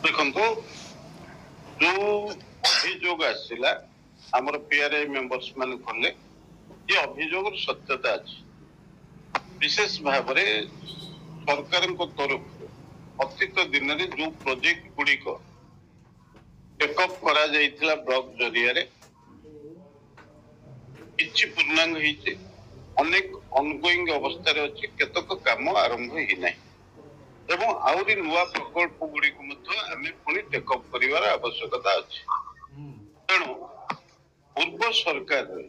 ଦେଖନ୍ତୁ ଯୋଉ ଅଭିଯୋଗ ଆସିଲା ଆମର ପିଆରଆଇ ମେମ୍ବର୍ସ ମାନେ କଲେ ଏ ଅଭିଯୋଗର ସତ୍ୟତା ଅଛି। ବିଶେଷ ଭାବରେ ସରକାରଙ୍କ ତରଫରୁ ଅତୀତ ଦିନରେ ଯୋଉ ପ୍ରୋଜେକ୍ଟ ଗୁଡିକ ଟେକଅପ୍ କରାଯାଇଥିଲା ବ୍ଲକ ଜରିଆରେ କିଛି ପୂର୍ଣ୍ଣାଙ୍ଗ ହେଇଛି, ଅନେକ ଅନଗୋଇଂ ଅବସ୍ଥାରେ ଅଛି, କେତେକ କାମ ଆରମ୍ଭ ହେଇନାହିଁ ଏବଂ ଆହୁରି ନୂଆ ପ୍ରକଳ୍ପ ଗୁଡିକୁ ମଧ୍ୟ ଆମେ ପୁଣି ଟେକଅପ୍ କରିବାର ଆବଶ୍ୟକତା ଅଛି। ତେଣୁ ପୂର୍ବ ସରକାରରେ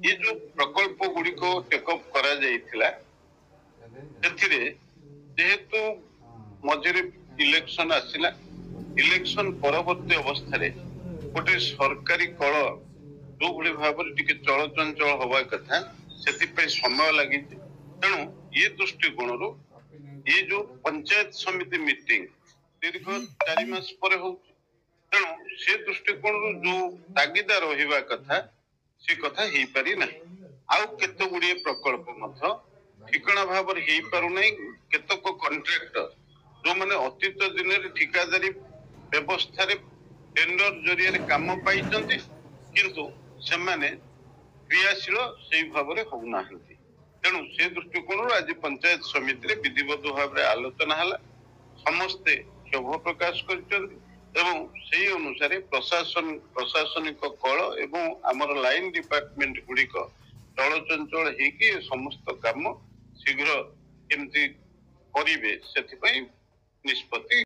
ଏ ଯୋଉ ପ୍ରକଳ୍ପ ଗୁଡିକ ଟେକଅପ୍ କରାଯାଇଥିଲା ସେଥିରେ ଯେହେତୁ ମଝିରେ ଇଲେକ୍ସନ ଆସିଲା, ଇଲେକ୍ସନ ପରବର୍ତ୍ତୀ ଅବସ୍ଥାରେ ଗୋଟେ ସରକାରୀ କଳ ଯୋଉଭଳି ଭାବରେ ଟିକେ ଚଳଚଞ୍ଚଳ ହବା କଥା ସେଥିପାଇଁ ସମୟ ଲାଗିଛି। ତେଣୁ ଏ ଦୃଷ୍ଟିକୋଣରୁ ଏ ଯୋଉ ପଞ୍ଚାୟତ ସମିତି ମିଟିଂ ଦୀର୍ଘ 4 ମାସ ପରେ ହଉଛି, ତେଣୁ ସେ ଦୃଷ୍ଟିକୋଣରୁ ଯୋଉ ତାଗିଦା ରହିବା କଥା ସେ କଥା ହେଇପାରି ନାହିଁ। ଆଉ କେତେ ଗୁଡିଏ ପ୍ରକଳ୍ପ ମଧ୍ୟ ଠିକଣା ଭାବରେ ହେଇପାରୁନାହିଁ। କେତେକ କଣ୍ଟ୍ରାକ୍ଟର ଯୋଉମାନେ ଅତୀତ ଦିନରେ ଠିକାଦାରୀ ବ୍ୟବସ୍ଥାରେ ଟେଣ୍ଡର ଜରିଆରେ କାମ ପାଇଛନ୍ତି କିନ୍ତୁ ସେମାନେ କ୍ରିୟାଶୀଳ ସେଇ ଭାବରେ ହଉନାହାନ୍ତି। ତେଣୁ ସେ ଦୃଷ୍ଟିକୋଣରୁ ଆଜି ପଞ୍ଚାୟତ ସମିତିରେ ବିଧିବଦ୍ଧ ଭାବରେ ଆଲୋଚନା ହେଲା, ସମସ୍ତେ କ୍ଷୋଭ ପ୍ରକାଶ କରିଛନ୍ତି ଏବଂ ସେଇ ଅନୁସାରେ ପ୍ରଶାସନିକ କଳ ଏବଂ ଆମର ଲାଇନ ଡିପାର୍ଟମେଣ୍ଟ ଗୁଡିକ ଚଳଚଞ୍ଚଳ ହେଇକି ଏ ସମସ୍ତ କାମ ଶୀଘ୍ର କେମିତି କରିବେ ସେଥିପାଇଁ ନିଷ୍ପତ୍ତି